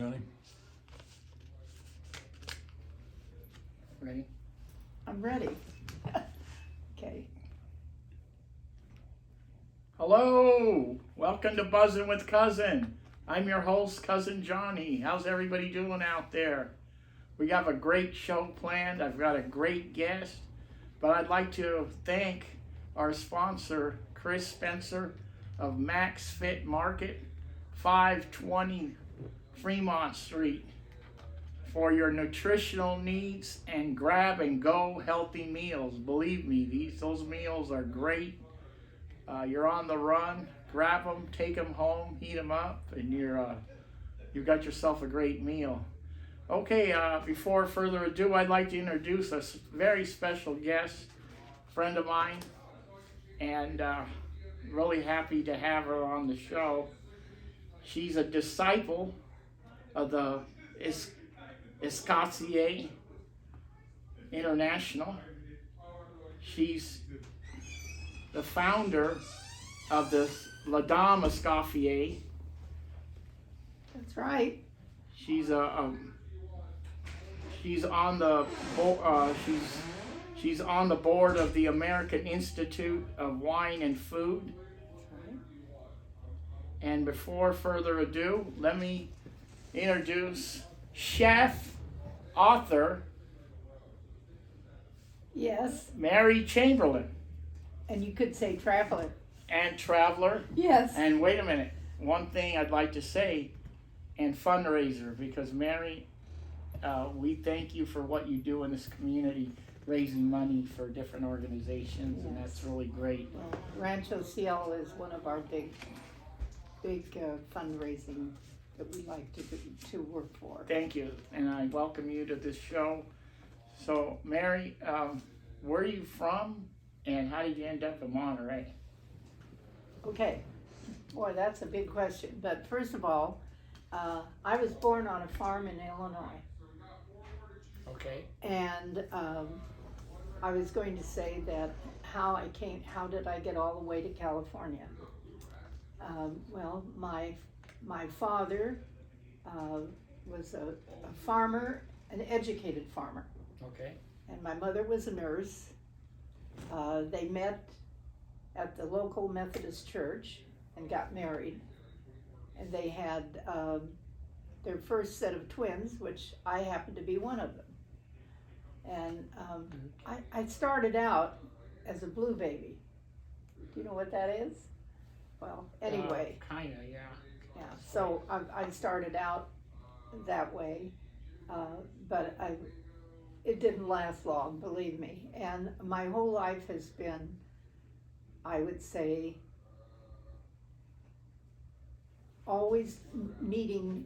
Johnny? Ready? I'm ready. Okay. Hello! Welcome to Buzzin' with Cousin. I'm your host, Cousin Johnny. How's everybody doing out there? We have a great show planned. I've got a great guest. But I'd like to thank our sponsor, Chris Spencer of Max Fit Market, 520 Fremont Street, for your nutritional needs and grab and go healthy meals. Believe me, those meals are great. You're on the run, grab them, take them home, heat them up, and you've got yourself a great meal. Okay, before further ado, I'd like to introduce a very special guest, friend of mine, and really happy to have her on the show. She's a disciple of the Escoffier International. She's the founder of the La Dame Escoffier. That's right. She's she's on the she's on the board of the American Institute of Wine and Food. And before further ado, let me introduce chef, author, Yes. Mary Chamberlin, And you could say traveler. and traveler. Yes. And wait a minute, one thing I'd like to say, and fundraiser, because Mary, we thank you for what you do in this community, raising money for different organizations, and that's really great. Well, Rancho Cielo is one of our big fundraising that we like to work for. Thank you, and I welcome you to this show. So, Mary, where are you from, and how did you end up in Monterey? Okay. Boy, that's a big question. But first of all, I was born on a farm in Illinois. Okay. And I was going to say that how did I get all the way to California? Well, my father was a farmer, an educated farmer. Okay. And my mother was a nurse. They met at the local Methodist church and got married. And they had their first set of twins, which I happened to be one of them. And I started out as a blue baby. Do you know what that is? Well, anyway. Kinda, yeah. Yeah, so I started out that way, but it didn't last long, believe me. And my whole life has been, I would say, always meeting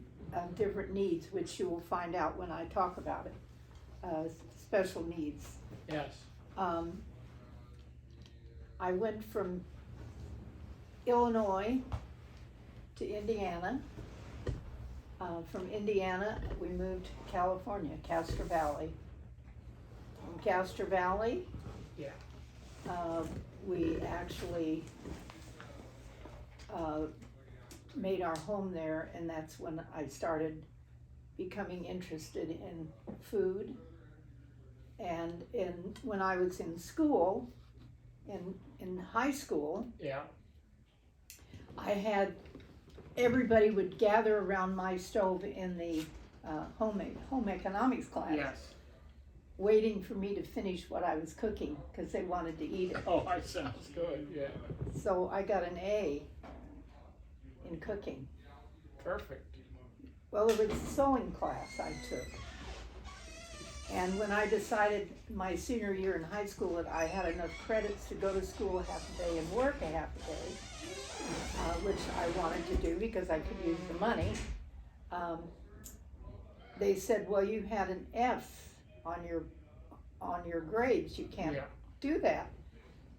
different needs, which you will find out when I talk about it, special needs. Yes. I went from Illinois to Indiana. From Indiana, we moved to California, Castro Valley. From Castro Valley, Yeah. we actually made our home there, and that's when I started becoming interested in food. And when I was in school, in high school, Yeah. everybody would gather around my stove in the home economics class, Yes. waiting for me to finish what I was cooking because they wanted to eat it. Oh, that sounds good, yeah. So I got an A in cooking. Perfect. Well, it was a sewing class I took. And when I decided my senior year in high school that I had enough credits to go to school half a day and work a half a day, which I wanted to do because I could use the money, they said, well, you had an F on your grades, you can't do that.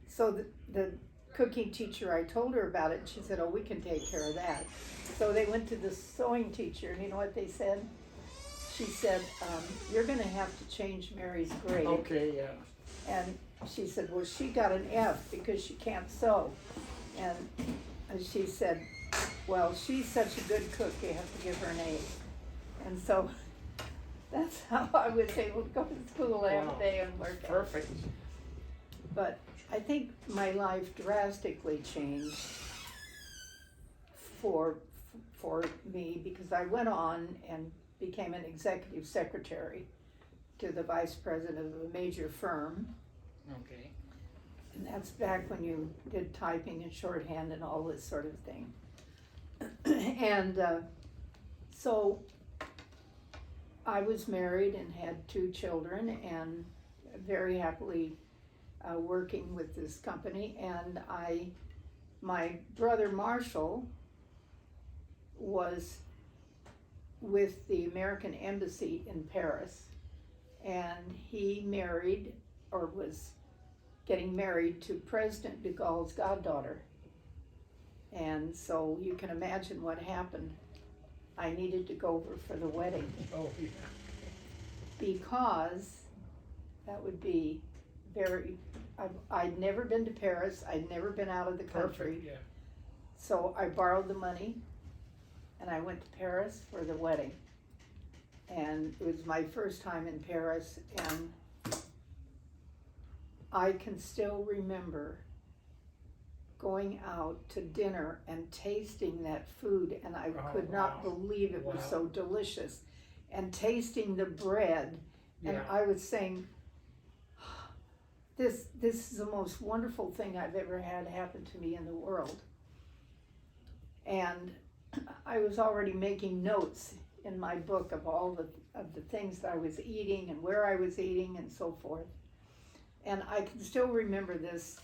So the cooking teacher, I told her about it, and she said, oh, we can take care of that. So they went to the sewing teacher, and you know what they said? She said, you're gonna have to change Mary's grade. Okay, yeah. And she said, well, she got an F because she can't sew. And she said, well, she's such a good cook, you have to give her an A. And so that's how I was able to go to school every Wow. day and work. Perfect. But I think my life drastically changed for me because I went on and became an executive secretary to the vice president of a major firm. Okay. And that's back when you did typing and shorthand and all this sort of thing. And so I was married and had 2 children and very happily working with this company. And my brother Marshall was with the American Embassy in Paris, and he married, or was getting married, to President de Gaulle's goddaughter. And so you can imagine what happened. I needed to go over for the wedding Oh, yeah. because that would be I'd never been to Paris, I'd never been out of the country. Perfect, yeah. So I borrowed the money and I went to Paris for the wedding. And it was my first time in Paris, and I can still remember going out to dinner and tasting that food, and I could not believe it was so delicious. And tasting the bread, and I was saying, this is the most wonderful thing I've ever had happen to me in the world. And I was already making notes in my book of all of the things that I was eating and where I was eating and so forth. And I can still remember this.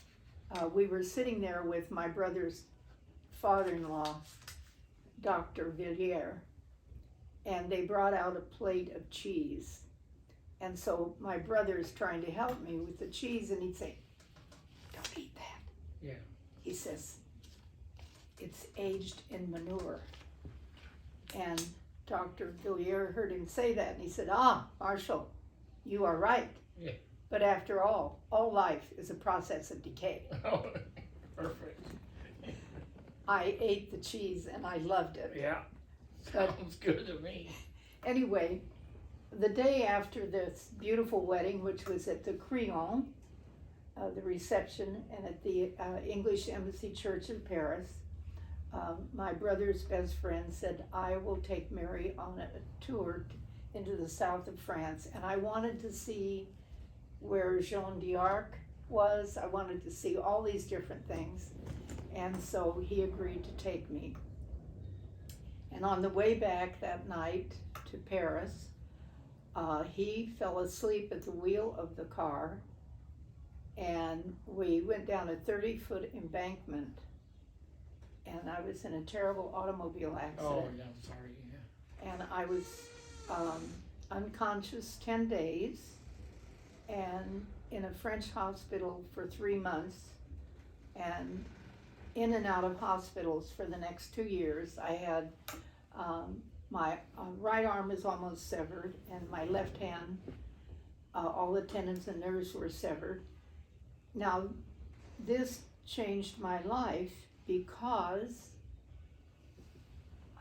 We were sitting there with my brother's father-in-law, Dr. Villiers, and they brought out a plate of cheese. And so my brother's trying to help me with the cheese, and he'd say, "Don't eat that." Yeah. He says, "It's aged in manure." And Dr. Villiers heard him say that, and he said, "Ah, Marshall, you are right. Yeah. But after all life is a process of decay." Oh, perfect. I ate the cheese and I loved it. Yeah. But Sounds good to me. anyway, the day after this beautiful wedding, which was at the Crillon, the reception, and at the English Embassy Church in Paris, my brother's best friend said, "I will take Mary on a tour into the south of France." And I wanted to see where Jeanne d'Arc was. I wanted to see all these different things. And so he agreed to take me. And on the way back that night to Paris, he fell asleep at the wheel of the car, and we went down a 30-foot embankment, and I was in a terrible automobile accident. Oh, yeah, I'm sorry. Yeah. And I was unconscious 10 days, and in a French hospital for 3 months, and in and out of hospitals for the next 2 years. I had my right arm is almost severed, and my left hand, all the tendons and nerves were severed. Now, this changed my life because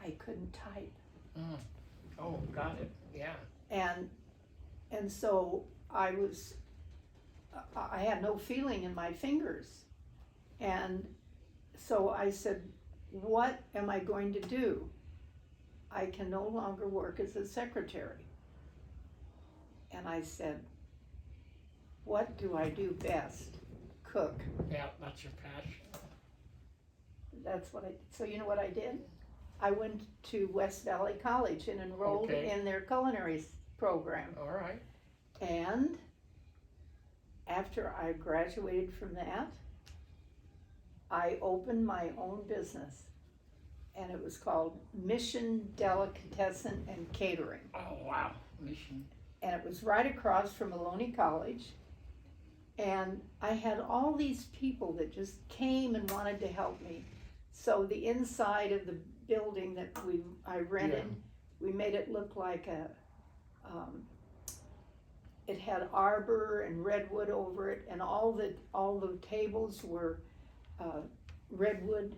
I couldn't type. Mm. Oh, got it. Yeah. And so I had no feeling in my fingers. And so I said, "What am I going to do? I can no longer work as a secretary." And I said, "What do I do best? Cook." Yeah, that's your passion. That's what so you know what I did? I went to West Valley College and enrolled in their culinary program. All right. And after I graduated from that, I opened my own business, and it was called Mission Delicatessen and Catering. Oh, wow. Mission. And it was right across from Maloney College. And I had all these people that just came and wanted to help me. So the inside of the building that I rented, we made it look like it had arbor and redwood over it, and all the tables were redwood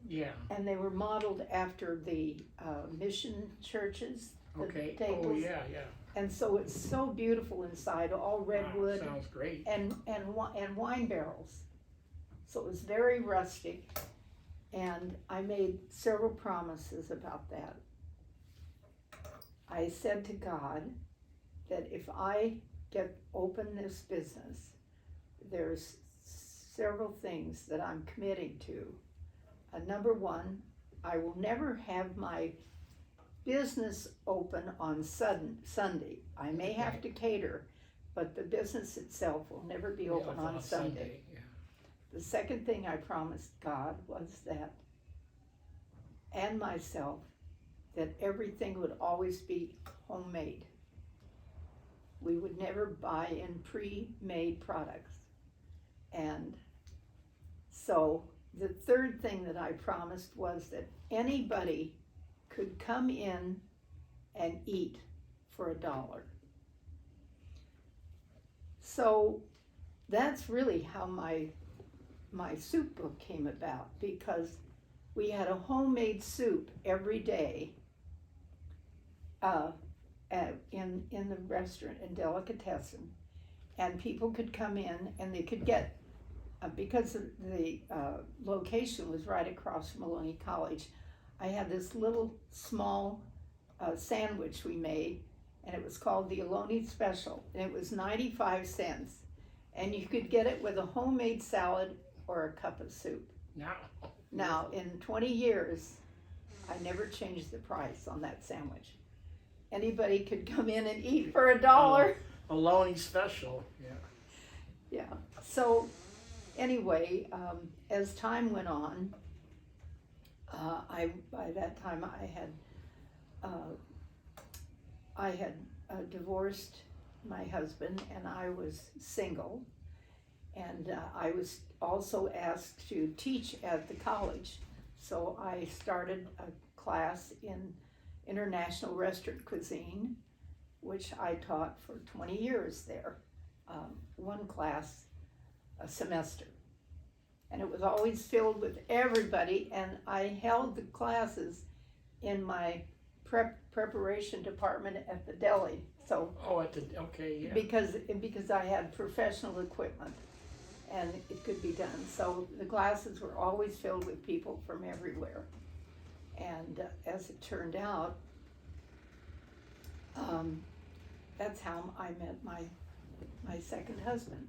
Yeah. And they were modeled after the mission churches, the Okay. tables. Oh, yeah, yeah. And so it's so beautiful inside, all redwood. Wow, sounds great. And wine barrels. So it was very rustic, and I made several promises about that. I said to God that if I open this business, there's several things that I'm committing to. Number one, I will never have my business open on Sunday. I may have to cater, but the business itself will never be open on Sunday. Yeah. The second thing I promised God was that, and myself, that everything would always be homemade. We would never buy in pre-made products. And so the third thing that I promised was that anybody could come in and eat for $1. So that's really how my soup book came about, because we had a homemade soup every day in the restaurant in Delicatessen, and people could come in and they could get, because the location was right across from Maloney College, I had this little small sandwich we made, and it was called the Ohlone Special, and it was 95 cents, and you could get it with a homemade salad or a cup of soup. Now, in 20 years, I never changed the price on that sandwich. Anybody could come in and eat for $1. Ohlone Special. Yeah. Yeah. So anyway, as time went on, by that time I had divorced my husband, and I was single, and I was also asked to teach at the college. So I started a class in international restaurant cuisine, which I taught for 20 years there, one class a semester. And it was always filled with everybody, and I held the classes in my preparation department at the deli. So okay, yeah. because I had professional equipment and it could be done. So the classes were always filled with people from everywhere. And as it turned out, that's how I met my second husband,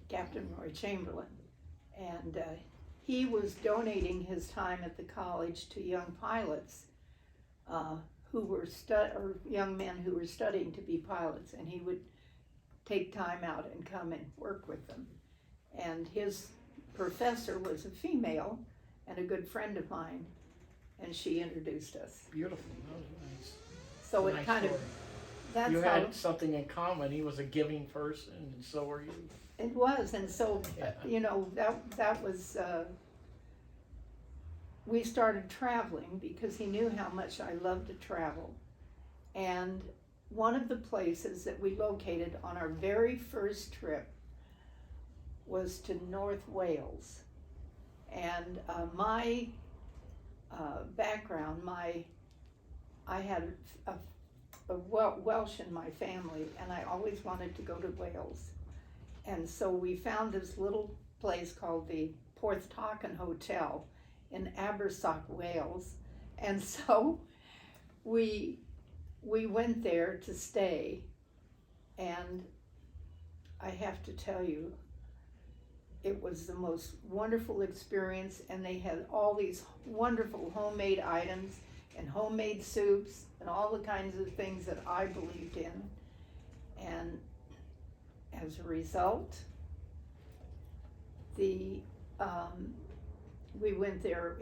Captain Roy Chamberlin. And he was donating his time at the college to young pilots who were or young men who were studying to be pilots, and he would take time out and come and work with them. And his professor was a female and a good friend of mine, and she introduced us. Beautiful. That was nice. So it kind of, that's you how had something in common. He was a giving person, and so were you. it was. And so that was we started traveling because he knew how much I loved to travel. And one of the places that we located on our very first trip was to North Wales. And my background, I had a Welsh in my family, and I always wanted to go to Wales. And so we found this little place called the Porthtochen Hotel in Abersoch, Wales. And so we went there to stay, and I have to tell you, it was the most wonderful experience, and they had all these wonderful homemade items and homemade soups and all the kinds of things that I believed in. And as a result, we went there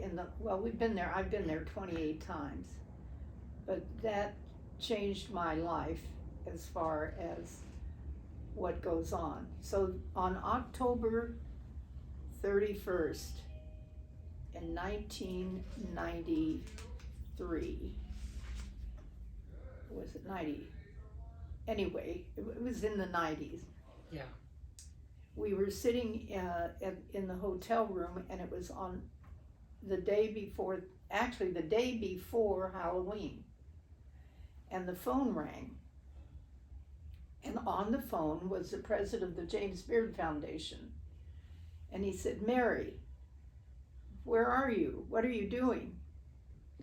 I've been there 28 times, but that changed my life as far as what goes on. So on October 31st in 1993, was it 90? Anyway, it was in the 90s. Yeah. We were sitting in the hotel room, and it was on the day before, actually the day before Halloween. And the phone rang. And on the phone was the president of the James Beard Foundation. And he said, "Mary, where are you? What are you doing?"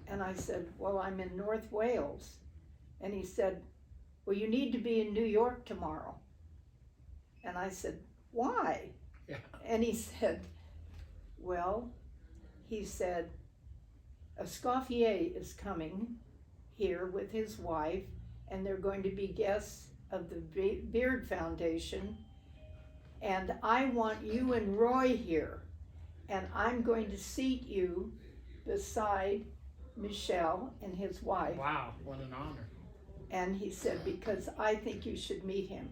And I said, "Well, I'm in North Wales." And he said, "Well, you need to be in New York tomorrow." And I said, "Why?" Yeah. And he said, "Well," he said, "Escoffier is coming here with his wife, and they're going to be guests of the Beard Foundation, and I want you and Roy here, and I'm going to seat you beside Michelle and his wife." Wow, what an honor. And he said, "Because I think you should meet him."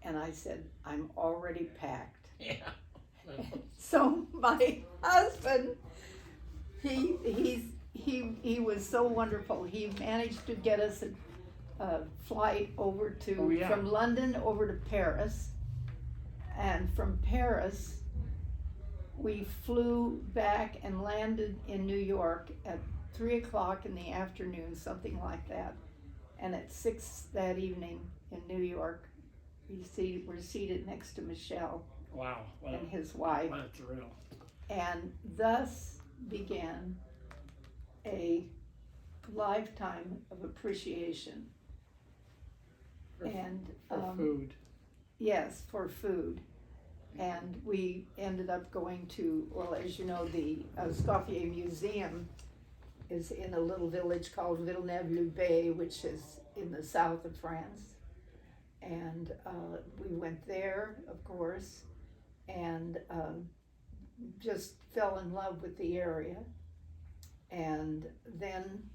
And I said, "I'm already packed." Yeah. So my husband, he was so wonderful. He managed to get us a flight over to, Oh, yeah. from London over to Paris. And from Paris, we flew back and landed in New York at 3:00 in the afternoon, something like that. And at 6 that evening in New York, we're seated next to Michelle Wow. and his wife. What a thrill. And thus began a lifetime of appreciation. And For food. yes, for food. And we ended up going to, well, as you know, the Escoffier Museum is in a little village called Villeneuve-Loubet, which is in the south of France. And we went there, of course, and just fell in love with the area. And then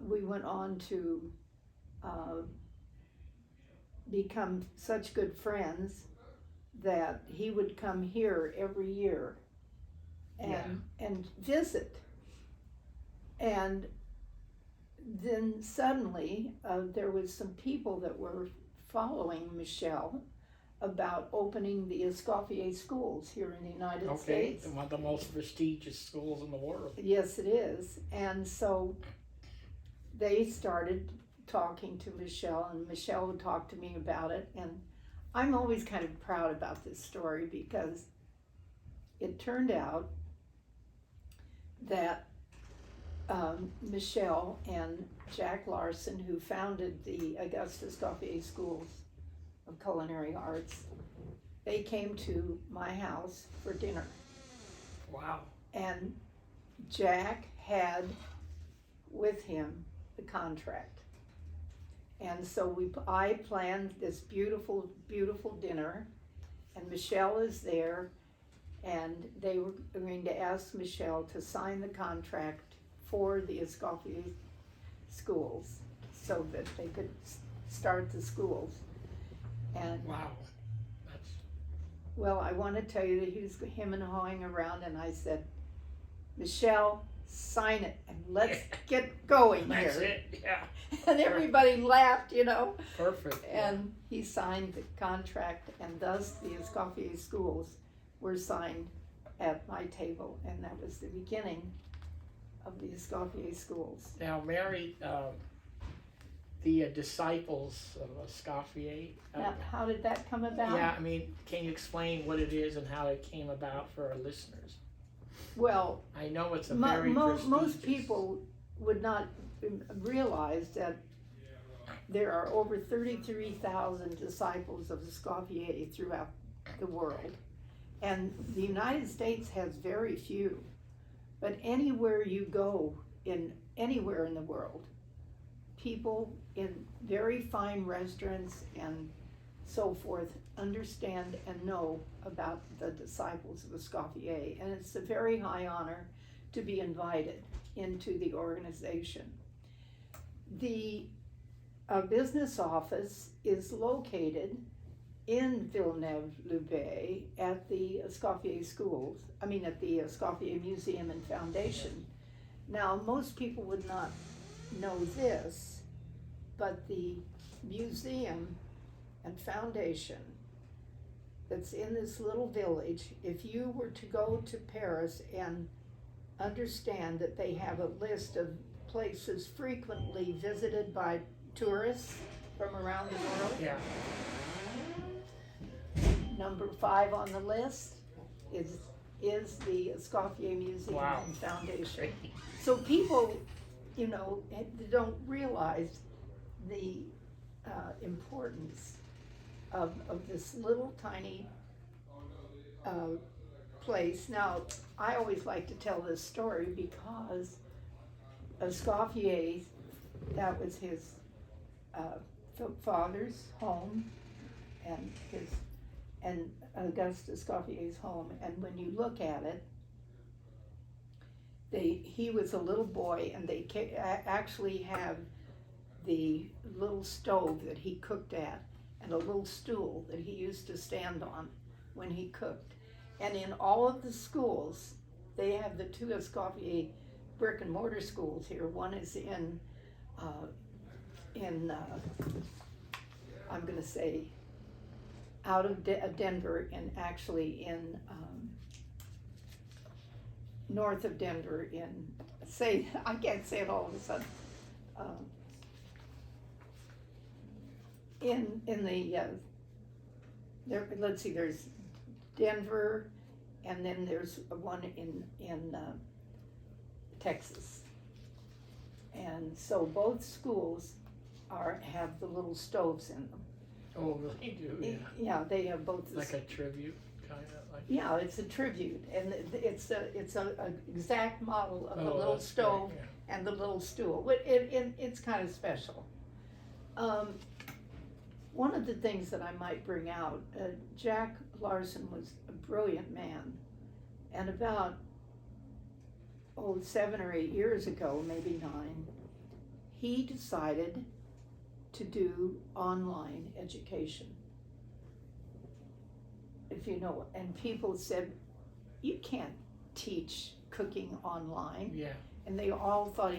we went on to become such good friends that he would come here every year and visit. And then suddenly there was some people that were following Michelle about opening the Escoffier schools here in the United States. One of the most prestigious schools in the world. Yes, it is. And so they started talking to Michelle, and Michelle would talk to me about it. And I'm always kind of proud about this story because it turned out that Michelle and Jack Larson, who founded the Augusta Escoffier Schools of Culinary Arts, they came to my house for dinner. Wow. And Jack had with him the contract. And so I planned this beautiful, beautiful dinner, and Michelle is there, and they were going to ask Michelle to sign the contract for the Escoffier schools so that they could start the schools. And wow, that's well, I want to tell you that he was him and hawing around, and I said, "Michelle, sign it and let's get going that's here." it. Yeah. And everybody laughed, you know. Perfect. And he signed the contract, and thus the Escoffier schools were signed at my table, and that was the beginning of the Escoffier schools. Now, Mary, the disciples of Escoffier. Now, how did that come about? Yeah, I mean, can you explain what it is and how it came about for our listeners? Well, I know it's a very most prestigious. people would not realize that there are over 33,000 disciples of Escoffier throughout the world. And the United States has very few. But anywhere you go, anywhere in the world, people in very fine restaurants and so forth understand and know about the disciples of Escoffier. And it's a very high honor to be invited into the organization. The business office is located in Villeneuve-Loubet at the Escoffier schools, at the Escoffier Museum and Foundation. Now, most people would not know this, but the museum and foundation that's in this little village. If you were to go to Paris and understand that they have a list of places frequently visited by tourists from around the world, Yeah. number 5 on the list is the Escoffier Museum Wow. and Foundation. Great. So people, you know, don't realize the importance of this little tiny place. Now, I always like to tell this story because Escoffier, that was his father's home, and Auguste Escoffier's home. And when you look at it, he was a little boy, and they actually have the little stove that he cooked at, and a little stool that he used to stand on when he cooked. And in all of the schools, they have the 2 Escoffier brick and mortar schools here. One is in I'm going to say out of Denver, and actually in north of Denver, I can't say it all of a sudden. In the let's see, there's Denver, and then there's one in Texas. And so both schools have the little stoves in them. Oh, they do, yeah. Yeah, they have both. Like a tribute, kind of like. Yeah, it's a tribute, and it's a exact model of the little That's stove great, yeah. and the little stool. It's kind of special. One of the things that I might bring out, Jack Larson was a brilliant man, and about 7 or 8 years ago, maybe 9, he decided to do online education. If you know, and people said, you can't teach cooking online. Yeah. And they all thought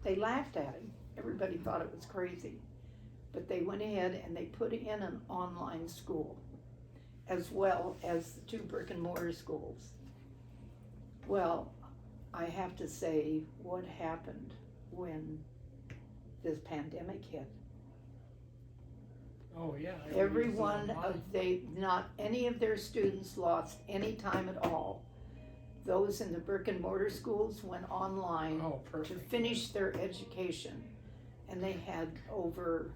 they laughed at him. Everybody thought it was crazy. But they went ahead and they put in an online school, as well as the 2 brick and mortar schools. Well, I have to say, what happened when this pandemic hit? Oh, yeah. Not any of their students lost any time at all. Those in the brick and mortar schools went online to finish their education. And they had over,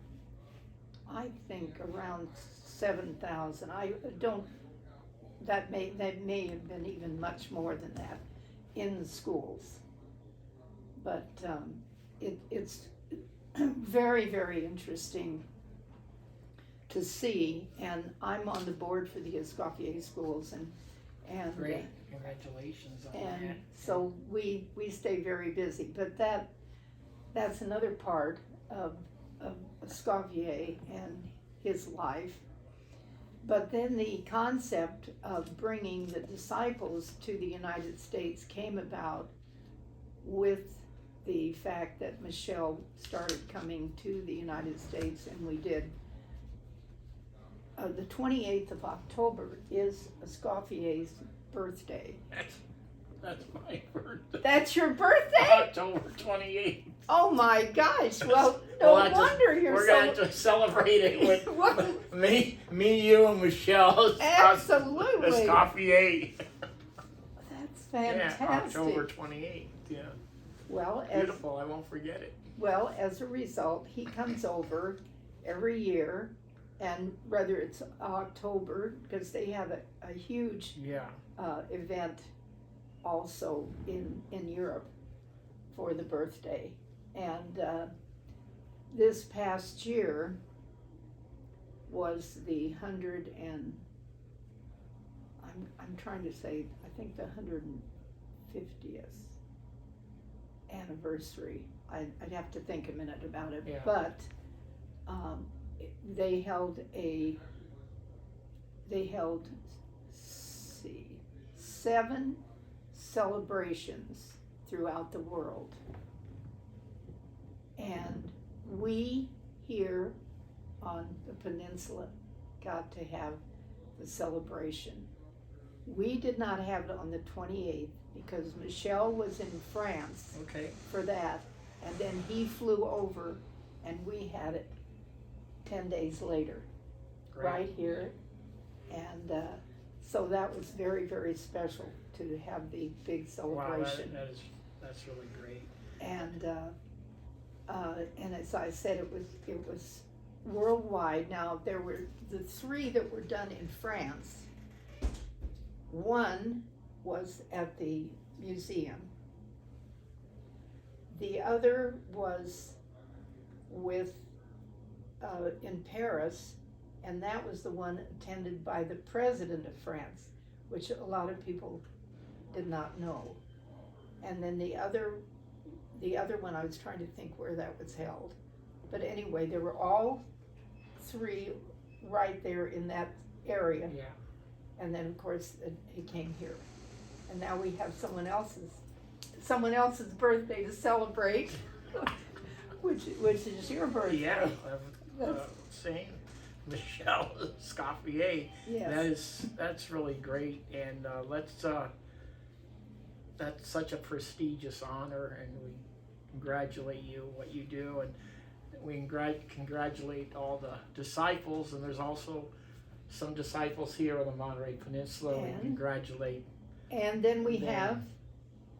I think, around 7,000. That may have been even much more than that in the schools. But it's very, very interesting to see, and I'm on the board for the Escoffier schools, and Great, congratulations on that. and so we stay very busy. But that's another part of Escoffier and his life. But then the concept of bringing the disciples to the United States came about with the fact that Michelle started coming to the United States, and we did. The 28th of October is Escoffier's birthday. That's my birthday. That's your birthday? October 28th. Oh my gosh! Well, no wonder you're we're gonna have to celebrate it with Well, me, you, and Michelle. Absolutely. Escoffier. That's fantastic. Yeah, October 28th. Yeah. Well, Beautiful. I won't forget it. Well, as a result, he comes over every year, and whether it's October, because they have a huge event also in Europe for the birthday. And this past year was the 100 and I'm trying to say, I think the 150th anniversary. I'd have to think a minute about it, but they held 7 celebrations throughout the world. And we here on the peninsula got to have the celebration. We did not have it on the 28th because Michel was in France Okay. for that, and then he flew over, and we had it 10 days later, Great. right here. And so that was very, very special to have the big celebration. Wow, that's really great. And as I said, it was worldwide. Now there were the 3 that were done in France. One was at the museum. The other was in Paris, and that was the one attended by the President of France, which a lot of people did not know. And then the other one, I was trying to think where that was held. But anyway, there were all 3 right there in that area. Yeah. And then, of course, he came here. And now we have someone else's birthday to celebrate, which is your birthday. Yeah. Same. Michel Escoffier. Yes. That's really great, and that's such a prestigious honor, and we congratulate you what you do, and we congratulate all the disciples, and there's also some disciples here on the Monterey Peninsula. And- we congratulate. And then we them. have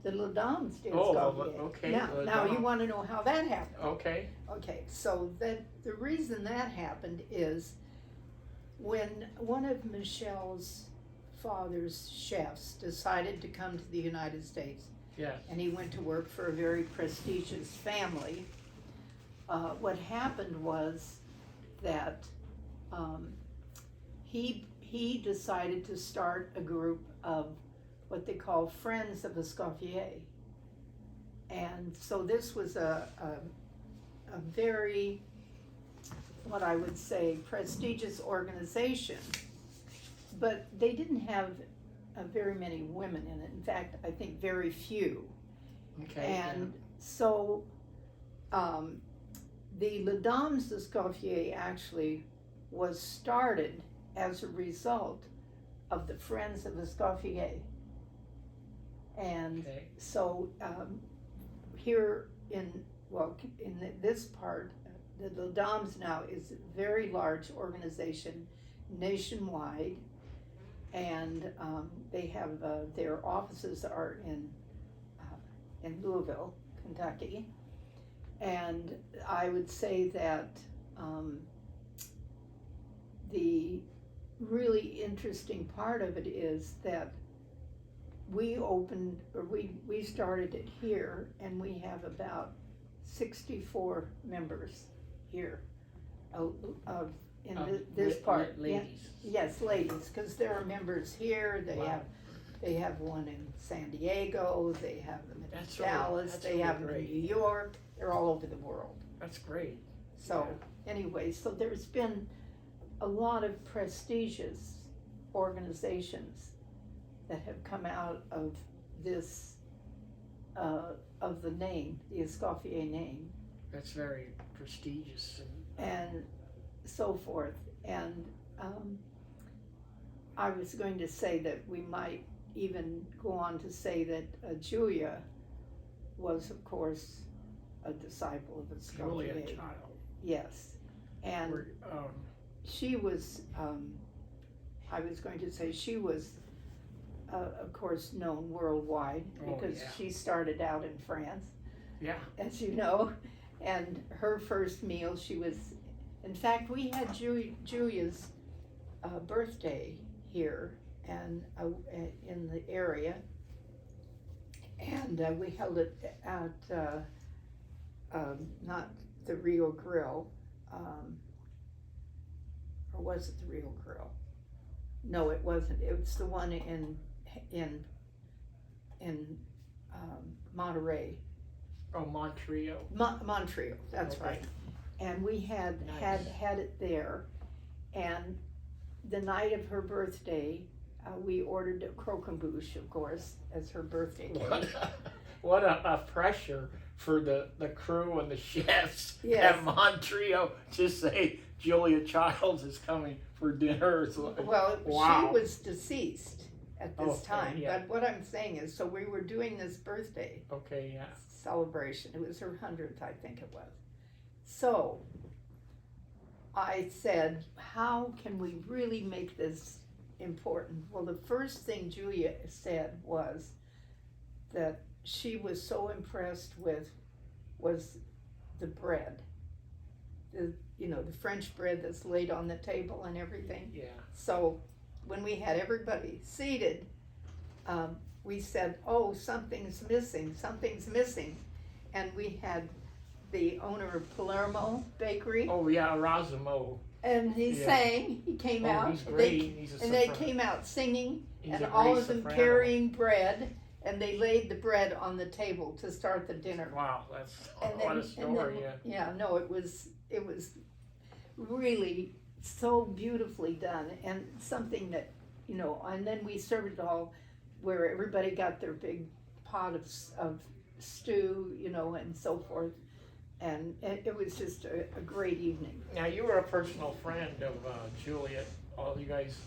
the Les Dames de Oh, Escoffier. okay. Now you want to know how that happened. Okay. Okay, so the reason that happened is when one of Michel's father's chefs decided to come to the United States, Yes. and he went to work for a very prestigious family, what happened was that he decided to start a group of what they call Friends of Escoffier. And so this was a very, what I would say, prestigious organization, but they didn't have very many women in it. In fact, I think very few. Okay. And so the Les Dames d'Escoffier actually was started as a result of the Friends of Escoffier. And Okay. so here in this part, the Les Dames now is a very large organization nationwide, and they have their offices are in Louisville, Kentucky, and I would say that the really interesting part of it is that we started it here, and we have about 64 members here in this part. Ladies. Yes, ladies, because there are members here. They have one in San Diego. They have them in That's Dallas. that's They really have them in great. New York. They're all over the world. That's great. So anyway, so there's been a lot of prestigious organizations that have come out of this, of the name, the Escoffier name, That's very prestigious. and so forth. And I was going to say that we might even go on to say that Julia was, of course, a disciple of Julia Escoffier. Child. Yes, and she was, I was going to say she was, of course, known worldwide because she started out in France, Yeah. as you know, and her first meal, she was, in fact, we had Julia's birthday here and in the area, and we held it at not the Rio Grill, or was it the Rio Grill? No, it wasn't. It was the one in Monterey. Oh, Monterey. Montreal, that's Okay. right. And we had Nice. had it there, and the night of her birthday, we ordered a croquembouche, of course, as her birthday cake. What a pressure for the crew and the chefs Yes. at Montreal to say Julia Childs is coming for dinner. It's like, Well, wow. she was deceased at this Okay, time. yeah. But what I'm saying is, so we were doing this birthday Okay, yeah. celebration. It was her 100th, I think it was. So I said, how can we really make this important? Well, the first thing Julia said was that she was so impressed with was the bread. The French bread that's laid on the table and everything. Yeah. So when we had everybody seated, we said, oh, something's missing. And we had the owner of Palermo Bakery. Oh, yeah, Erasmo. And he sang, he came out. He's great. He's a and they soprano. came out singing, He's and a all great of them soprano. carrying bread, and they laid the bread on the table to start the dinner. Wow, that's And what a then, story, yeah, no, it was really so beautifully done, and something that, and then we served it all where everybody got their big pot of stew, and so forth, and it was just a great evening. Now, you were a personal friend of Juliet. All you guys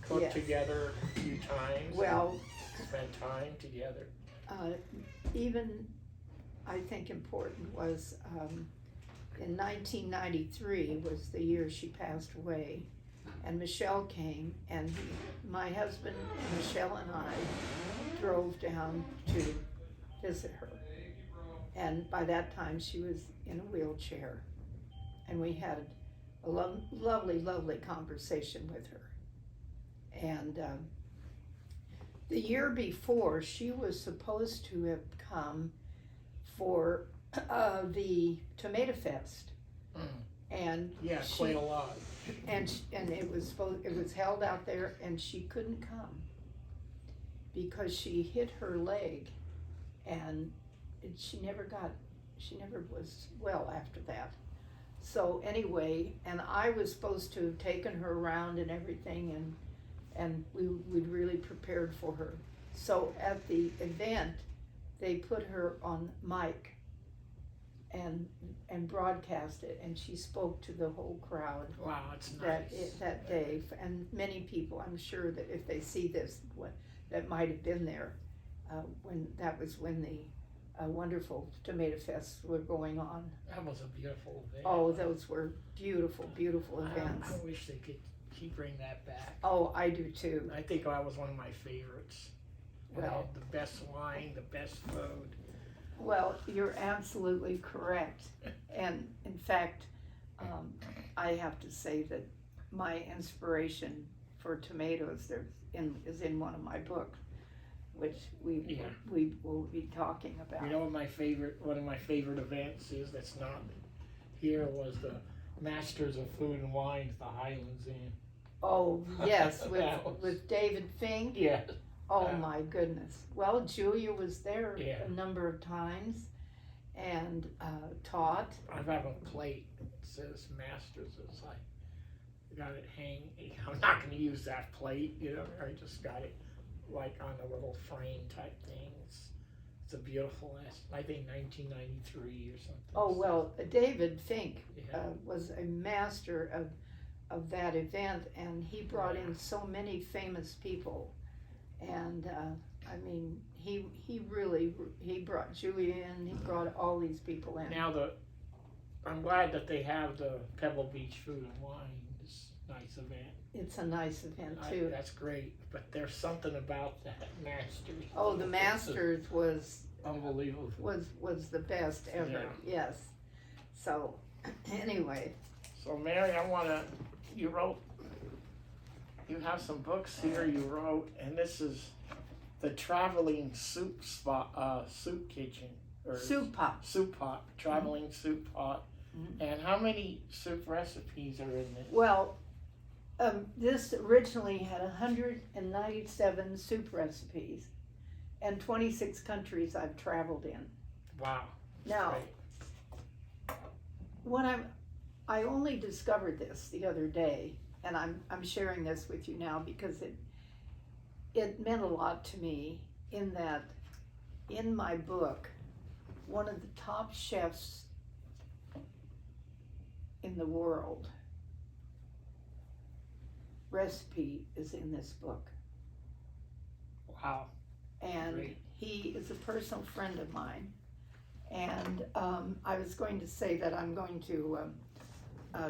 cooked Yes. together a few times. Well, Spent time together. even I think important was in 1993 was the year she passed away, and Michelle came, and my husband, Michelle, and I drove down to visit her, and by that time she was in a wheelchair, and we had a lovely conversation with her, and the year before, she was supposed to have come for the Tomato Fest, and Yeah, quite a lot. and it was held out there, and she couldn't come because she hit her leg, and she never was well after that. So anyway, and I was supposed to have taken her around and everything, and we'd really prepared for her. So at the event, they put her on mic and broadcast it, and she spoke to the whole crowd. Wow, it's nice. that day, and many people, I'm sure that if they see this, that might have been there when the wonderful Tomato Fests were going on. That was a beautiful event. Oh, those were beautiful events. I wish they could keep bringing that back. Oh, I do too. I think that was one of my favorites. Well, the best wine, the best food. Well, you're absolutely correct. And in fact, I have to say that my inspiration for tomatoes is in one of my books, which we will be talking about. You know what one of my favorite events is that's not here was the Masters of Food and Wine at the Highlands Inn. Oh, yes, with David Fink. Yeah. Oh my goodness. Well, Julia was there Yeah. a number of times and taught. I have a plate that says Masters. It's like, I got it hanging. I'm not going to use that plate, I just got it like on a little frame type thing. It's a beautiful, I think 1993 or something. Oh, well, David Fink Yeah. was a master of that event, and he brought in so many famous people. And I mean, he brought Julia in. He brought all these people in. Now I'm glad that they have the Pebble Beach Food and Wine. This nice event. It's a nice event too. That's great. But there's something about that Masters. Oh, the Masters was unbelievable. Was the best ever. Yeah. Yes. So anyway. So Mary, you have some books here you wrote, and this is the traveling soup kitchen, or soup pot, traveling soup pot. Mm-hmm. And how many soup recipes are in this? Well, this originally had 197 soup recipes, and 26 countries I've traveled in. Wow. Now, when I only discovered this the other day, and I'm sharing this with you now because it meant a lot to me, in that in my book, one of the top chefs in the world recipe is in this book. Wow. And Great. he is a personal friend of mine. And I was going to say that I'm going to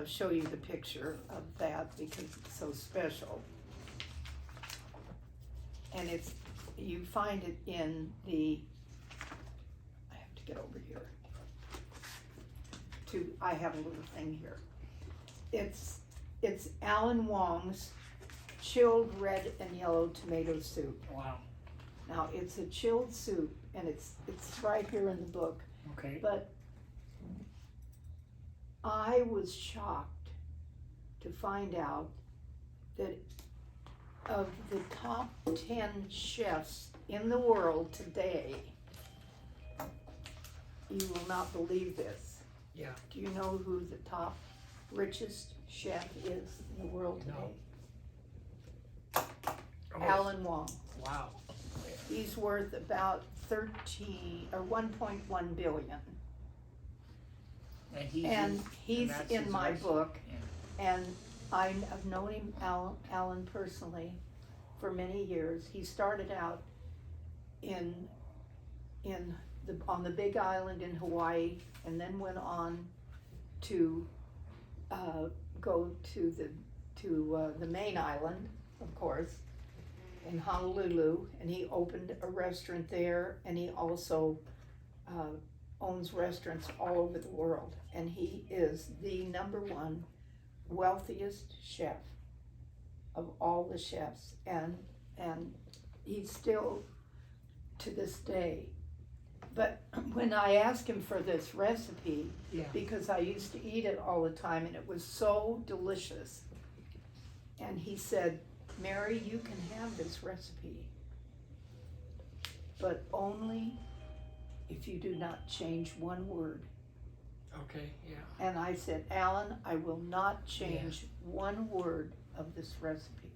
show you the picture of that because it's so special. And you find it in I have to get over here. I have a little thing here. It's Alan Wong's chilled red and yellow tomato soup. Wow. Now it's a chilled soup, and it's right here in the book. Okay. But I was shocked to find out that of the top 10 chefs in the world today, you will not believe this. Yeah. Do you know who the top richest chef is in the world today? No. Oh. Alan Wong. Wow. He's worth about 1.1 billion. And he's that's in his my recipe. book, Yeah. and I've known him, Alan personally, for many years. He started out on the Big Island in Hawaii, and then went on to go to the main island, of course, in Honolulu, and he opened a restaurant there, and he also owns restaurants all over the world, and he is the #1 wealthiest chef of all the chefs, and he's still to this day. But when I asked him for this recipe, Yeah. because I used to eat it all the time and it was so delicious, and he said, Mary, you can have this recipe, but only if you do not change one word. Okay. Yeah. And I said, Alan, I will not change one word of this recipe.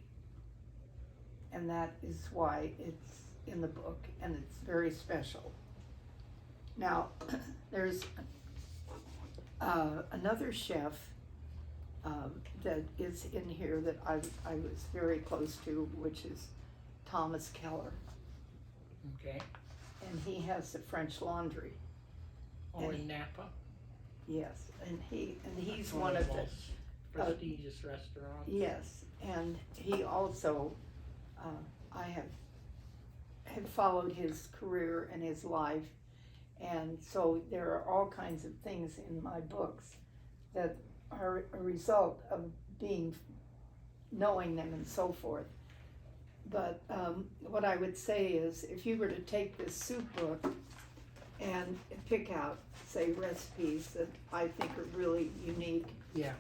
And that is why it's in the book, and it's very special. Now, there's another chef that is in here that I was very close to, which is Thomas Keller. Okay. And he has the French Laundry. Oh, And in Napa. Yes, and he's That's one of the most prestigious restaurants. yes, and he also I have followed his career and his life, and so there are all kinds of things in my books that are a result of knowing them and so forth. But what I would say is, if you were to take this soup book and pick out, say, recipes that I think are really unique. Yeah.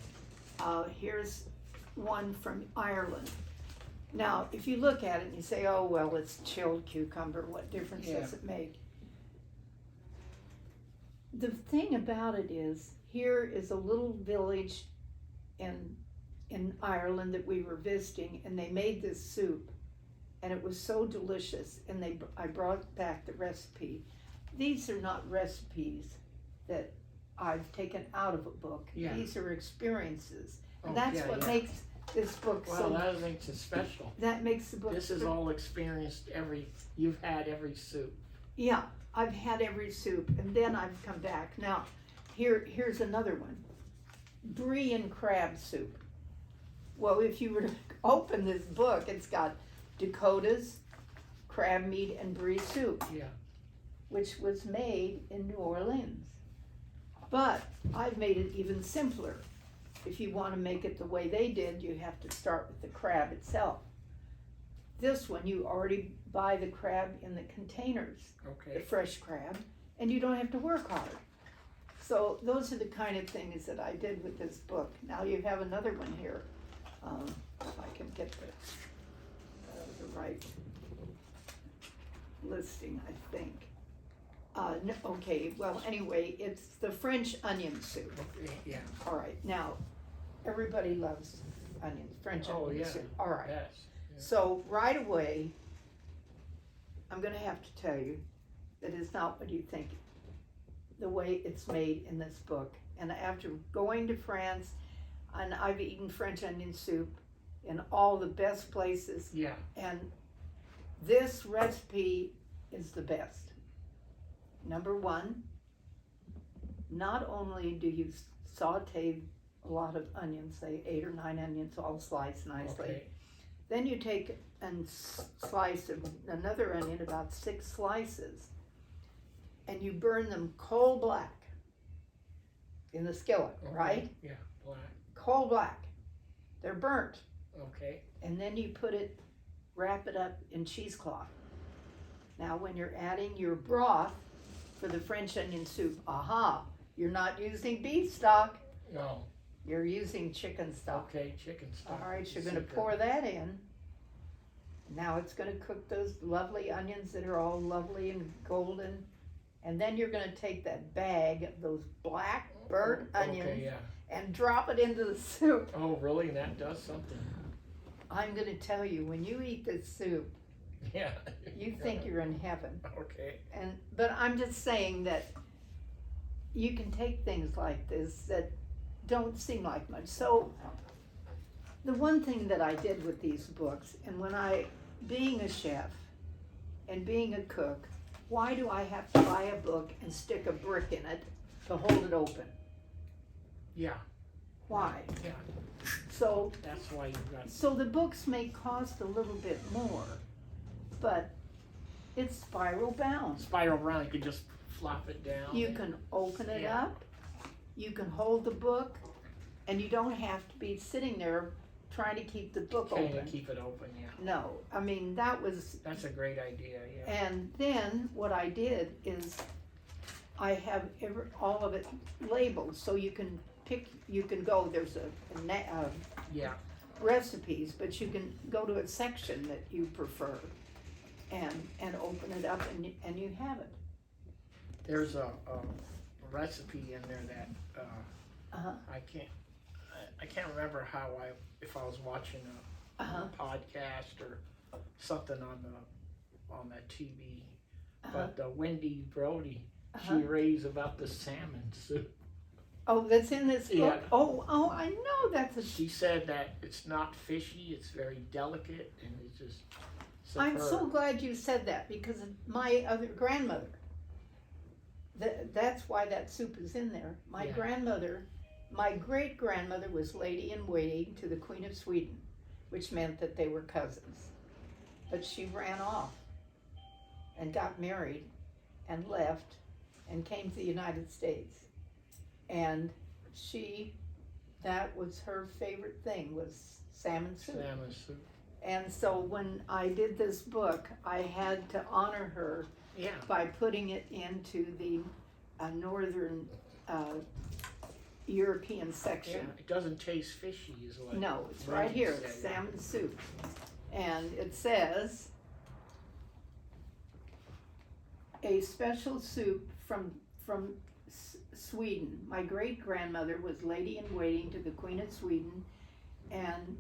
Here's one from Ireland. Now, if you look at it and you say, oh, well, it's chilled cucumber, what difference does it make? The thing about it is, here is a little village in Ireland that we were visiting, and they made this soup, and it was so delicious, and I brought back the recipe. These are not recipes that I've taken out of a book. Yeah. These are experiences. And Oh, that's yeah, what yeah. makes this book Well, that makes it special. that makes the book This is all experienced. You've had every soup. Yeah, I've had every soup, and then I've come back. Now, here's another one. Brie and crab soup. Well, if you were to open this book, it's got Dakota's crab meat and brie soup, Yeah. which was made in New Orleans. But I've made it even simpler. If you want to make it the way they did, you have to start with the crab itself. This one, you already buy the crab in the containers, the Okay. fresh crab, and you don't have to work hard. So those are the kind of things that I did with this book. Now you have another one here. If I can get the right listing, I think. No, okay, well, anyway, it's the French onion soup. Okay. Yeah. All right, now, everybody loves onions, French Oh, onion yeah. soup. All right. Yes. Yeah. So right away, I'm gonna have to tell you that it's not what you think, the way it's made in this book. And after going to France, and I've eaten French onion soup in all the best places. Yeah. And this recipe is the best. Number one, not only do you saute a lot of onions, say 8 or 9 onions, all sliced nicely. Okay. Then you take and slice another onion, about 6 slices, and you burn them coal black in the skillet, Okay. right? Yeah, black. Coal black. They're burnt. Okay. And then you wrap it up in cheesecloth. Now when you're adding your broth for the French onion soup, you're not using beef stock, No. you're using chicken stock. Okay, chicken stock. All right, is you're gonna secret. pour that in. Now it's gonna cook those lovely onions that are all lovely and golden. And then you're gonna take that bag of those black burnt onions Okay, yeah. and drop it into the soup. Oh, really? That does something. I'm gonna tell you, when you eat this soup, Yeah. you think you're in heaven. Okay. But I'm just saying that you can take things like this that don't seem like much. So the one thing that I did with these books, and being a chef and being a cook, why do I have to buy a book and stick a brick in it to hold it open? Yeah. Why? Yeah. So That's why you got. So the books may cost a little bit more, but it's spiral bound. Spiral round, you could just flop it down. You can open it Yeah. up, you can hold the book, and you don't have to be sitting there trying to keep the book Kind open. of keep it open, yeah. No, I mean, that was, That's a great idea, yeah. and then what I did is I have all of it labeled, so you can go, there's a Yeah. recipes, but you can go to a section that you prefer and open it up and you have it. There's a recipe in there that Uh-huh. I can't remember if I was watching a podcast or something on that TV, but Wendy Brody, she raves about the salmon soup. Oh, that's in this book? Yeah. Oh, I know that's She said that it's not fishy, it's very delicate, and it's just superb. I'm so glad you said that, because my other grandmother, that's why that soup is in there. My great-grandmother was lady in waiting to the Queen of Sweden, which meant that they were cousins. But she ran off and got married and left and came to the United States. And that was her favorite thing, was salmon soup. Salmon soup. And so when I did this book, I had to honor her Yeah. by putting it into the northern European Yeah, section. it doesn't taste fishy, is what. No, it's Wendy right here, said, it's yeah. salmon soup. And it says, a special soup from Sweden. My great-grandmother was lady in waiting to the Queen of Sweden, and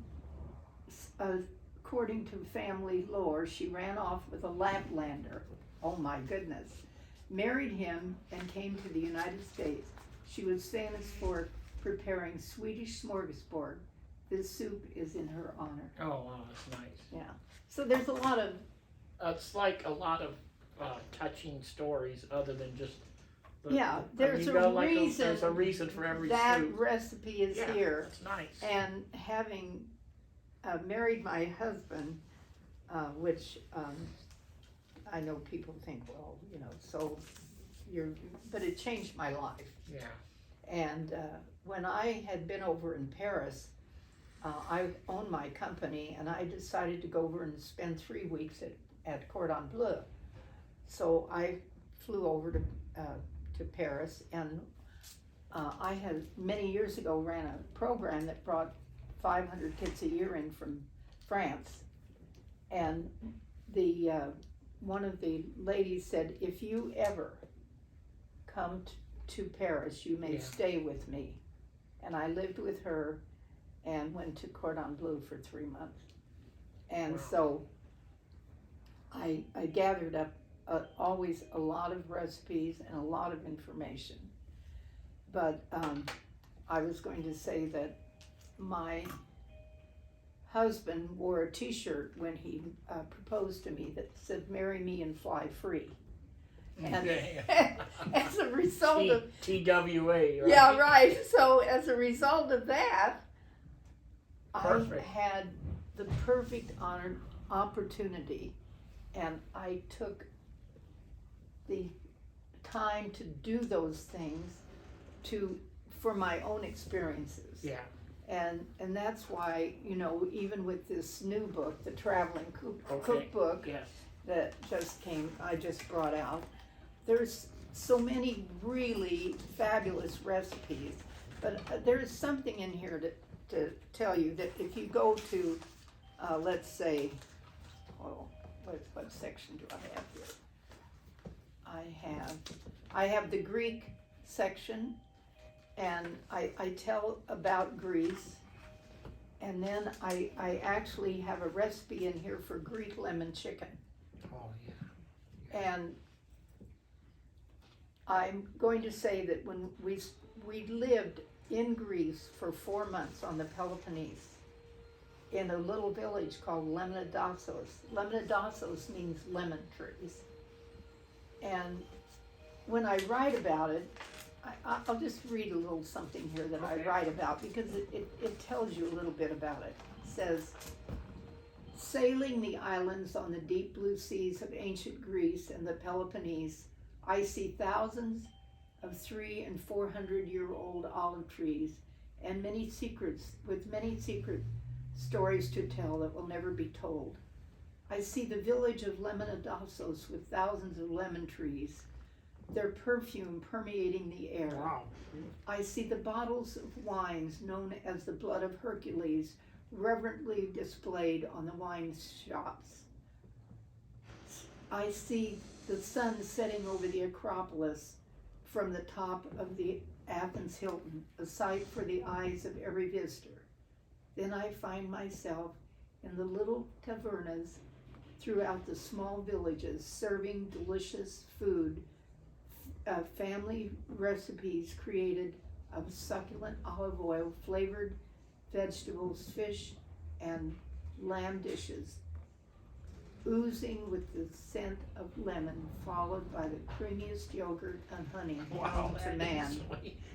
according to family lore, she ran off with a Laplander. Oh my goodness. Married him and came to the United States. She was famous for preparing Swedish smorgasbord. This soup is in her honor. Oh, wow, that's nice. Yeah. So there's a lot of, It's like a lot of touching stories other than just. there's you a go reason there's a reason for every that soup. recipe is Yeah, here. it's nice. And having married my husband, which I know people think, well, so but it changed my life. Yeah. And when I had been over in Paris, I owned my company, and I decided to go over and spend 3 weeks at Cordon Bleu. So I flew over to Paris, and I had many years ago ran a program that brought 500 kids a year in from France, and one of the ladies said, if you ever come to Paris, you may stay with me. And I lived with her and went to Cordon Bleu for 3 months. And so I gathered up always a lot of recipes and a lot of information. But I was going to say that my husband wore a T-shirt when he proposed to me that said, "Marry me and fly free." And as a result of TWA, right? yeah, right. So as a result of that, Perfect. I had the perfect opportunity, and I took the time to do those things for my own experiences. Yeah. And that's why, even with this new book, the traveling cookbook Yes. that I just brought out, there's so many really fabulous recipes, but there's something in here to tell you that if you go to, let's say, what section do I have here? I have the Greek section, and I tell about Greece, and then I actually have a recipe in here for Greek lemon chicken. Oh yeah. And I'm going to say that when we lived in Greece for 4 months on the Peloponnese, in a little village called Lemnidassos. Lemnidassos means lemon trees. And when I write about it, I'll just read a little something here that I write about, because it tells you a little bit about it. It says, "Sailing the islands on the deep blue seas of ancient Greece and the Peloponnese, I see thousands of 300 and 400-year-old olive trees and many secret stories to tell that will never be told. I see the village of Lemnidassos with thousands of lemon trees, their perfume permeating the air. Wow. I see the bottles of wines known as the blood of Hercules reverently displayed on the wine shops. I see the sun setting over the Acropolis from the top of the Athens Hilton, a sight for the eyes of every visitor. Then I find myself in the little tavernas throughout the small villages, serving delicious food, family recipes created of succulent olive oil, flavored vegetables, fish, and lamb dishes, oozing with the scent of lemon, followed by the creamiest yogurt and honey known to man.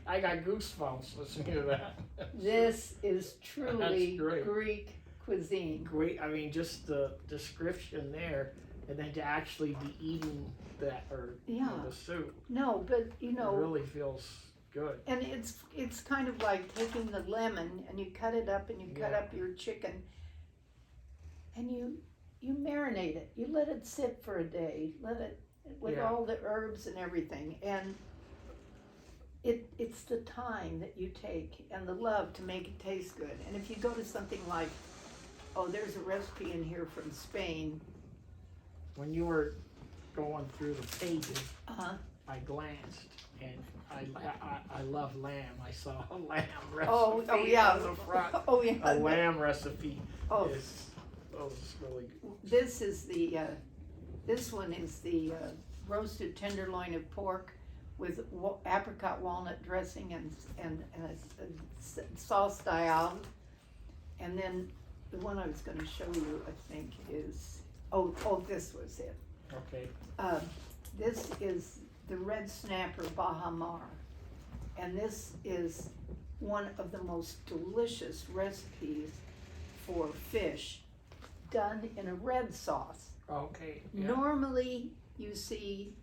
I got goosebumps listening to that. This is truly great. Greek cuisine. Great. I mean, just the description there, and then to actually be eating that the soup. No, but It really feels good. and it's kind of like taking the lemon and you cut it up and you cut up your chicken, and you marinate it. You let it sit for a day. Let it with all the herbs and everything, and it's the time that you take and the love to make it taste good. And if you go to something like, there's a recipe in here from Spain. When you were going through the pages, Uh-huh. I glanced, and I love lamb. I saw a lamb recipe Oh yeah. on the front. Oh yeah. A lamb recipe Oh. is really good. This is this one is the roasted tenderloin of pork with apricot walnut dressing and a sauce d'Albe. And then the one I was going to show you, I think, is this was it. Okay. This is the red snapper Baja Mar, and this is one of the most delicious recipes for fish done in a red sauce. Okay. Yeah. Normally you see,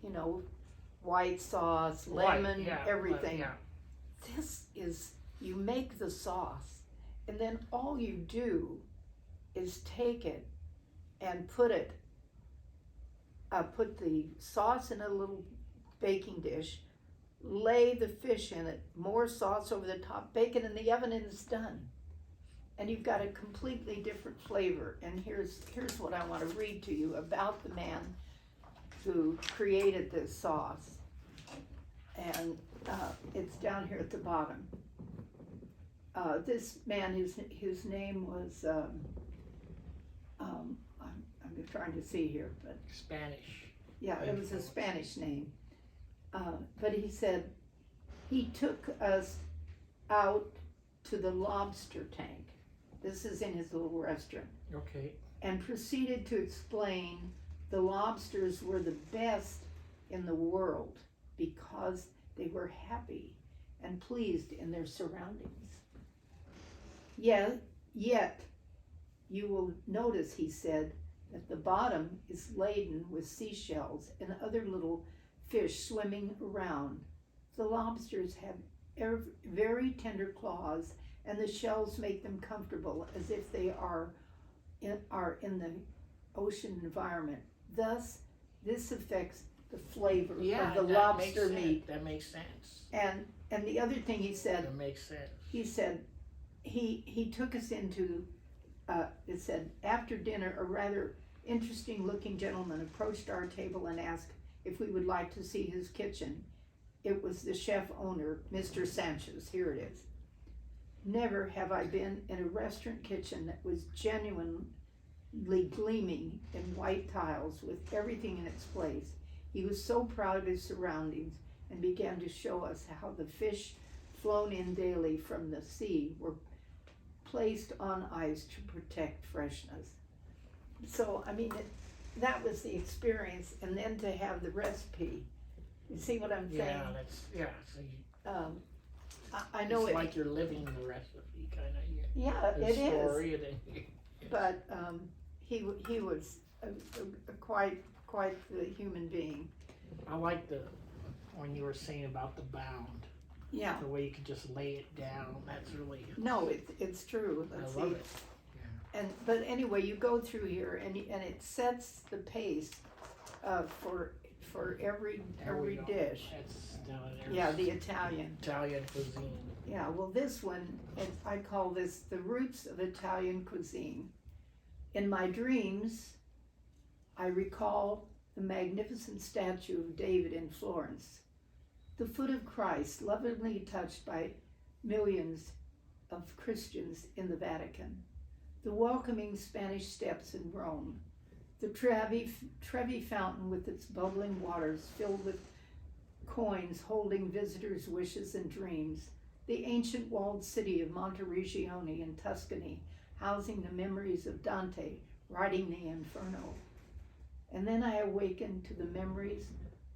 white sauce, lemon, everything. This is, you make the sauce, and then all you do is take it and put the sauce in a little baking dish, lay the fish in it, more sauce over the top, bake it in the oven, and it's done. And you've got a completely different flavor. And here's what I want to read to you about the man who created this sauce. And it's down here at the bottom. This man, his name was, I'm trying to see here, but Spanish. yeah, it was a Spanish name. But he said he took us out to the lobster tank This is in his little restaurant. Okay. And proceeded to explain the lobsters were the best in the world because they were happy and pleased in their surroundings. Yet you will notice, he said, that the bottom is laden with seashells and other little fish swimming around. The lobsters have very tender claws, and the shells make them comfortable as if they are in the ocean environment. Thus, this affects the flavor of the lobster meat. That makes sense. And the other thing he said, That makes sense. he said, he took us into, it said, after dinner, a rather interesting looking gentleman approached our table and asked if we would like to see his kitchen. It was the chef owner, Mr. Sanchez. Here it is. Never have I been in a restaurant kitchen that was genuinely gleaming in white tiles with everything in its place. He was so proud of his surroundings and began to show us how the fish flown in daily from the sea were placed on ice to protect freshness. So, I mean, that was the experience, and then to have the recipe. You see what I'm saying? So I know it's it. like you're living the recipe, kind of. Yeah, The it story is. But he was quite the human being. I like when you were saying about the bound. Yeah. The way you could just lay it down. That's really. No, it's true. Let's I love see. it. But anyway, you go through here and it sets the pace for every There we go. dish. That's down there. Yeah, the Italian. Italian cuisine. Yeah, well, this one, I call this the roots of Italian cuisine. In my dreams, I recall the magnificent statue of David in Florence, the foot of Christ lovingly touched by millions of Christians in the Vatican, the welcoming Spanish steps in Rome, the Trevi fountain with its bubbling waters filled with coins holding visitors' wishes and dreams, the ancient walled city of Monterey in Tuscany, housing the memories of Dante writing the Inferno. And then I awakened to the memories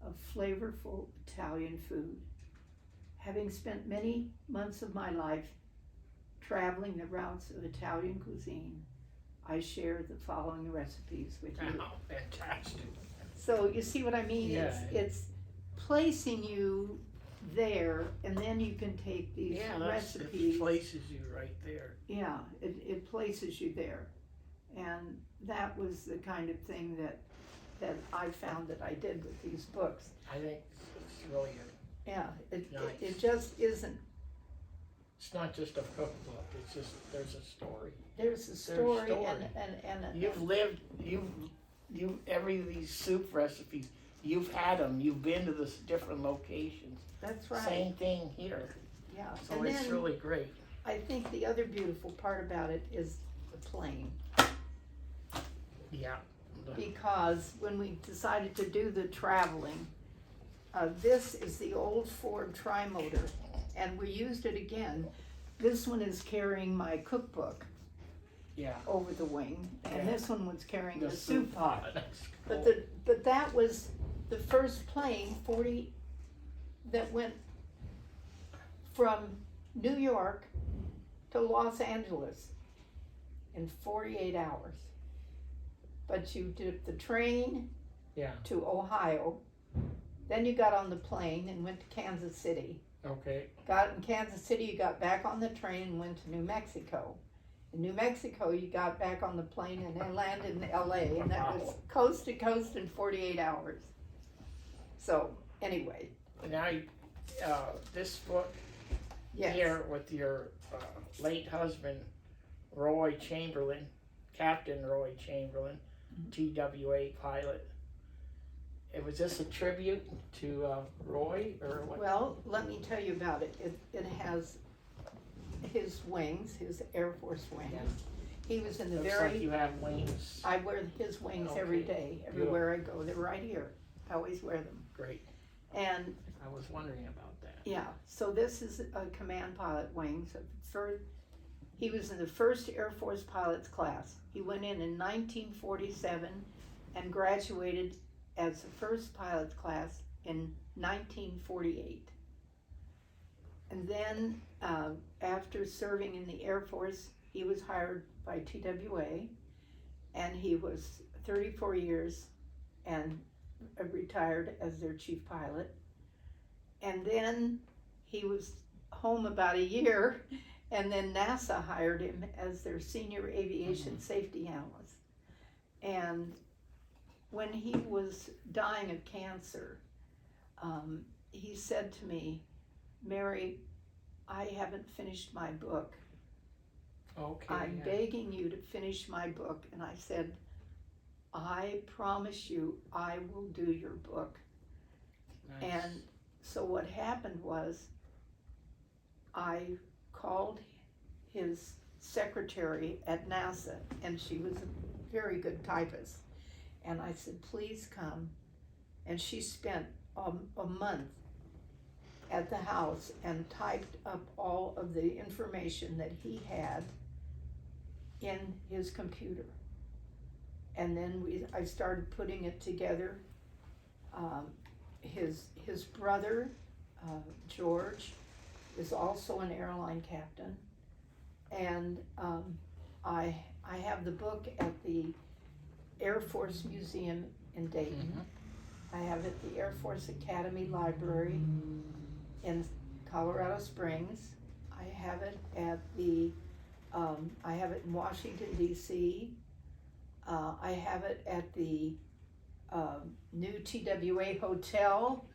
of flavorful Italian food. Having spent many months of my life traveling the routes of Italian cuisine, I share the following recipes with you. Oh, fantastic. So you see what I mean? Yeah. It's placing you there, and then you can take these recipes. It places you right there. Yeah, it places you there. And that was the kind of thing that I found that I did with these books. I think it's really Yeah, nice. it just isn't. It's not just a cookbook. It's just there's a story. There's a story, story. and You've lived. You every of these soup recipes. You've had them. You've been to the different locations. that's right. Same thing here. Yeah, So and it's then really great. I think the other beautiful part about it is the plane. Yeah. Because when we decided to do the traveling, this is the old Ford Trimotor, and we used it again. This one is carrying my cookbook Yeah. over the wing, and Yeah. this one was carrying the soup soup pot. That's But cool. but that was the first plane that went from New York to Los Angeles in 48 hours. But you took the train Yeah. to Ohio, then you got on the plane and went to Kansas City. Okay. Got in Kansas City, you got back on the train and went to New Mexico. In New Mexico, you got back on the plane and then landed in LA, and that was coast to coast in 48 hours. So, anyway, Now, this book yes. here with your late husband, Roy Chamberlin, Captain Roy Chamberlin, TWA pilot. Was this a tribute to Roy, or what? Well, let me tell you about it. It has his wings, his Air Force wings. Yeah. He was in the Looks very. like you have wings. I wear his wings every Okay. day, everywhere I go. They're right here. I always wear them. Great. And I was wondering about that. yeah, so this is a command pilot wings. He was in the first Air Force pilots class. He went in 1947 and graduated as the first pilot's class in 1948. And then after serving in the Air Force, he was hired by TWA, and he was 34 years and retired as their chief pilot. And then he was home about a year, and then NASA hired him as their senior aviation safety analyst. And when he was dying of cancer, he said to me, "Mary, I haven't finished my book. Okay. I'm begging you to finish my book." And I said, "I promise you I will do your book." Nice. And so what happened was I called his secretary at NASA, and she was a very good typist. And I said, "Please come." And she spent a month at the house and typed up all of the information that he had in his computer. And then I started putting it together. His brother, George, is also an airline captain. And I have the book at the Air Force Museum in Dayton. I have it at the Air Force Academy Library in Colorado Springs. I have it at I have it in Washington, D.C. I have it at the new TWA Hotel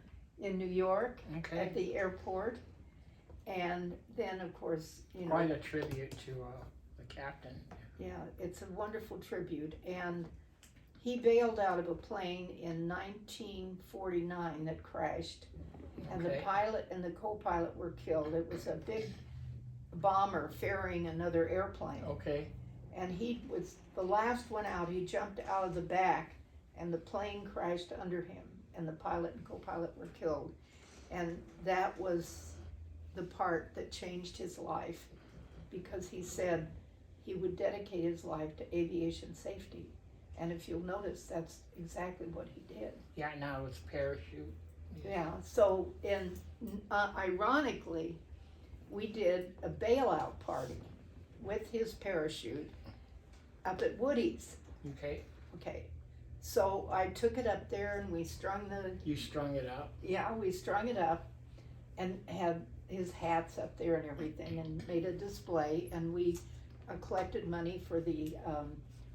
in New York, Okay. at the airport. And then, of course, Quite a tribute to the captain. yeah, it's a wonderful tribute. And he bailed out of a plane in 1949 that crashed, and the Okay. pilot and the co-pilot were killed. It was a big bomber ferrying another airplane, Okay. and he was the last one out. He jumped out of the back, and the plane crashed under him, and the pilot and co-pilot were killed. And that was the part that changed his life, because he said he would dedicate his life to aviation safety. And if you'll notice, that's exactly what he did. Yeah, now it's parachute. Yeah, so ironically, we did a bailout party with his parachute up at Woody's. Okay. Okay, so I took it up there and we strung You strung it up. we strung it up and had his hats up there and everything, and made a display, and we collected money for the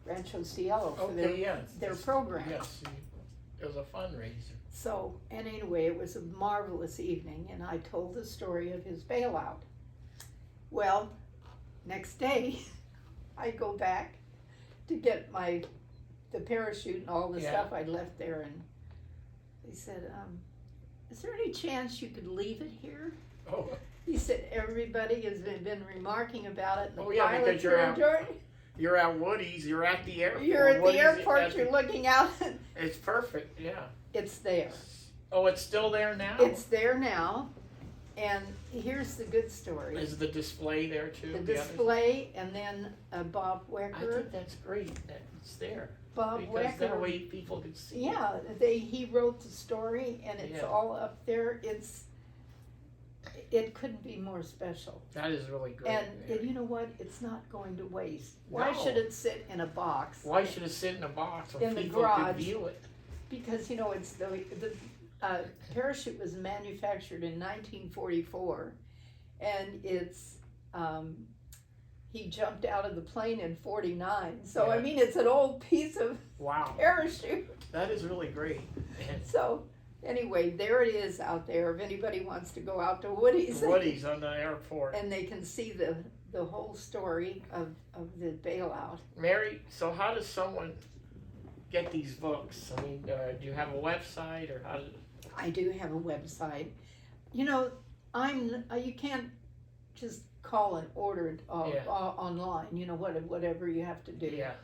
Rancho Cielo for Okay, yes. their program. Yes, it was a fundraiser. So, and anyway, it was a marvelous evening, and I told the story of his bailout. Well, next day, I go back to get the parachute and all the stuff I'd left there, and they said, "Is there any chance you could leave it here?" Oh. He said, "Everybody has been remarking about it, and the Oh, yeah, pilots because you're are out. enjoying it." You're at Woody's, you're at the airport. You're at Woody's the airport, at you're looking out, It's perfect, yeah. it's there. Oh, it's still there now? It's there now, and here's the good story. Is the display there too? The other- display, and then Bob I Wecker. think that's great that it's there. Bob Because that Wecker. way people can see it. Yeah, he wrote the story, and it's Yeah. all up there. It couldn't be more special. That is really great. And Mary. you know what? It's not going to waste. Why No. should it sit in a box? Why should it sit in a box where In the people garage. could view it? Because it's the parachute was manufactured in 1944, and it's he jumped out of the plane in 49. So I Yeah. mean, it's an old piece of Wow, parachute. that is really great. And So anyway, there it is out there. If anybody wants to go out to Woody's, Woody's on the airport. and they can see the whole story of the bailout. Mary, so how does someone get these books? I mean, do you have a website or how? I do have a website. You can't just call and order it online. Whatever you have to do. Yeah.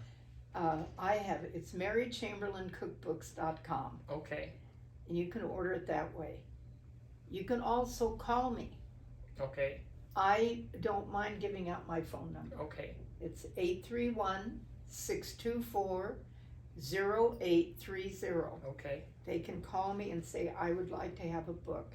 I have it. It's marychamberlincookbooks.com, Okay. and you can order it that way. You can also call me. Okay. I don't mind giving out my phone number. Okay. It's 831-624-0830. Okay. They can call me and say, I would like to have a book.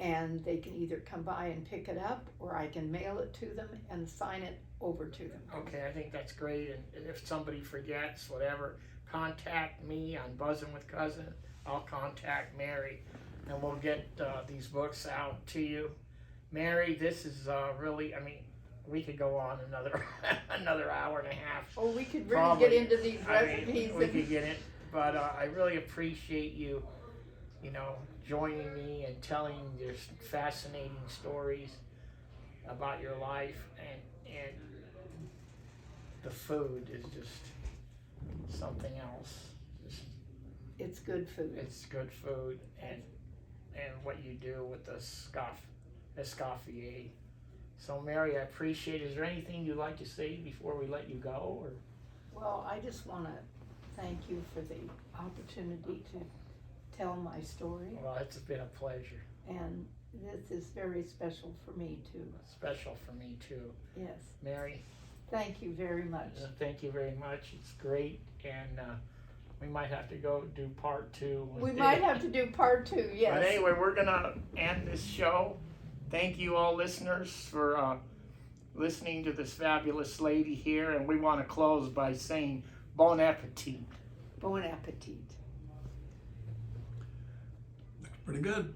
And they can either come by and pick it up, or I can mail it to them and sign it over to them. Okay, I think that's great. And if somebody forgets, whatever, contact me on Buzzing with Cousin. I'll contact Mary, and we'll get these books out to you. Mary, this is really, I mean, we could go on another another hour and a half. Oh, we could really Probably. get into these recipes. I mean, we could get it, but I really appreciate you, you know, joining me and telling your fascinating stories about your life, and the food is just something else. It's good food. It's good food, and what you do with the Escoffier. So Mary, I appreciate it. Is there anything you'd like to say before we let you go? Or? Well, I just want to thank you for the opportunity to tell my story. Well, it's been a pleasure. And this is very special for me too. Special for me too. Yes. Mary, thank you very much. Thank you very much. It's great, and we might have to go do part 2. We might have to do part 2, yes. But anyway, we're gonna end this show. Thank you all listeners for listening to this fabulous lady here, and we want to close by saying bon appetit. Bon appetit. Looks pretty good.